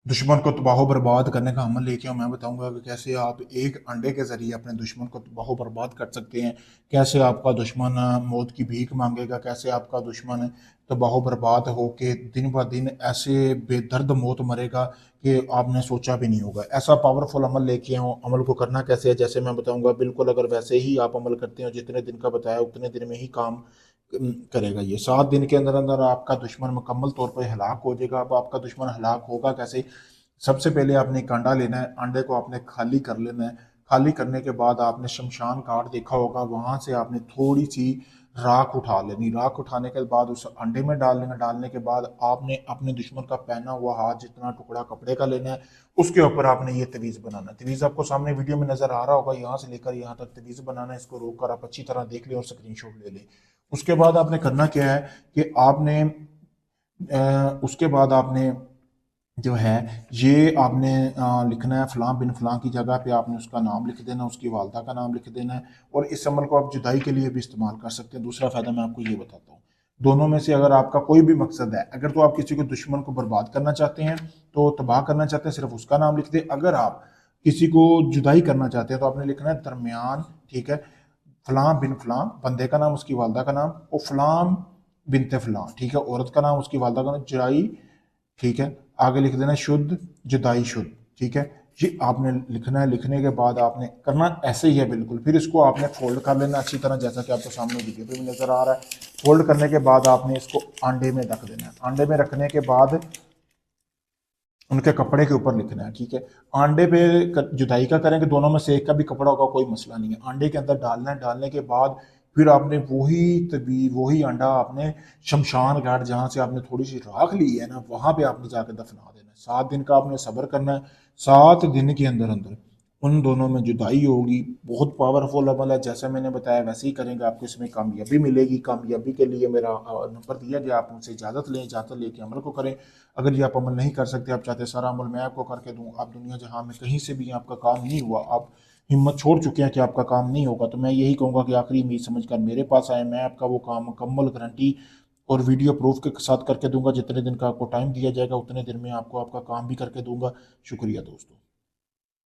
दुश्मन को तबाह बर्बाद करने का अमल लेके मैं बताऊंगा कि कैसे आप एक अंडे के ज़रिए अपने दुश्मन को तबाह बर्बाद कर सकते हैं। कैसे आपका दुश्मन मौत की भीख मांगेगा, कैसे आपका दुश्मन तबाह बर्बाद होके दिन ब दिन ऐसे बेदर्द मौत मरेगा कि आपने सोचा भी नहीं होगा। ऐसा पावरफुल अमल लेके आऊँ, अमल को करना कैसे है जैसे मैं बताऊंगा, बिल्कुल अगर वैसे ही आप अमल करते हो जितने दिन का बताया उतने दिन में ही काम करेगा। ये 7 दिन के अंदर अंदर आपका दुश्मन मुकम्मल तौर पर हलाक हो जाएगा। अब आपका दुश्मन हलाक होगा कैसे? सबसे पहले आपने एक अंडा लेना है, अंडे को आपने खाली कर लेना है। खाली करने के बाद आपने शमशान घाट देखा होगा, वहां से आपने थोड़ी सी राख उठा लेनी। राख उठाने के बाद उस अंडे में डाल लेना। डालने के बाद आपने अपने दुश्मन का पहना हुआ हाथ जितना टुकड़ा कपड़े का लेना है, उसके ऊपर आपने ये तवीज़ बनाना है। तवीज़ आपको सामने वीडियो में नजर आ रहा होगा, यहाँ से लेकर यहाँ तक तवीज़ बनाना है। इसको रोक कर आप अच्छी तरह देख लें और स्क्रीनशॉट ले लें। उसके बाद आपने करना क्या है कि आपने उसके बाद आपने जो है ये आपने लिखना है, फलां बिन फलां की जगह पे आपने उसका नाम लिख देना, उसकी वालदा का नाम लिख देना है। और इस अमल को आप जुदाई के लिए भी इस्तेमाल कर सकते हैं। दूसरा फ़ायदा मैं आपको ये बताता हूँ, दोनों में से अगर आपका कोई भी मकसद है, अगर तो आप किसी को दुश्मन को बर्बाद करना चाहते हैं, तो तबाह करना चाहते हैं, सिर्फ उसका नाम लिख दें। अगर आप किसी को जुदाई करना चाहते हैं तो आपने लिखना है दरमियान, ठीक है, फलां बिन फलां, बंदे का नाम, उसकी वालदा का नाम, और फलां बिनते फलां, ठीक है, औरत का नाम, उसकी वालदा का नाम, जुदाई, ठीक है, आगे लिख देना शुद्ध, जुदाई शुद्ध, ठीक है। ये आपने लिखना है। लिखने के बाद आपने करना ऐसे ही है बिल्कुल। फिर इसको आपने फोल्ड कर लेना अच्छी तरह, जैसा कि आपको सामने वीडियो पे भी नजर आ रहा है। फोल्ड करने के बाद आपने इसको अंडे में रख देना है। अंडे में रखने के बाद उनके कपड़े के ऊपर लिखना है, ठीक है। अंडे पे जुदाई का करेंगे, दोनों में से एक का भी कपड़ा होगा, कोई मसला नहीं है। अंडे के अंदर डालना है। डालने के बाद फिर आपने वही तबी वही अंडा आपने शमशान घाट जहाँ से आपने थोड़ी सी राख ली है ना, वहां पे आपने जाकर दफना देना है। 7 दिन का आपने सब्र करना है। 7 दिन के अंदर अंदर उन दोनों में जुदाई होगी। बहुत पावरफुल अमल है, जैसा मैंने बताया वैसे ही करेंगे, आपको इसमें कामयाबी मिलेगी। कामयाबी के लिए मेरा नंबर दिया गया, आप मुझसे इजाज़त लें, इजाज़त लेके अमल को करें। अगर ये आप अमल नहीं कर सकते, आप चाहते सारा अमल मैं आपको करके दूं, आप दुनिया जहां में कहीं से भी आपका काम नहीं हुआ, आप हिम्मत छोड़ चुके हैं कि आपका काम नहीं होगा, तो मैं यही कहूंगा कि आखिरी उम्मीद समझकर मेरे पास आए। मैं आपका वो काम मुकम्मल गारंटी और वीडियो प्रूफ के साथ करके दूंगा। जितने दिन का आपको टाइम दिया जाएगा उतने दिन में आपको आपका काम भी करके दूंगा। शुक्रिया दोस्तों।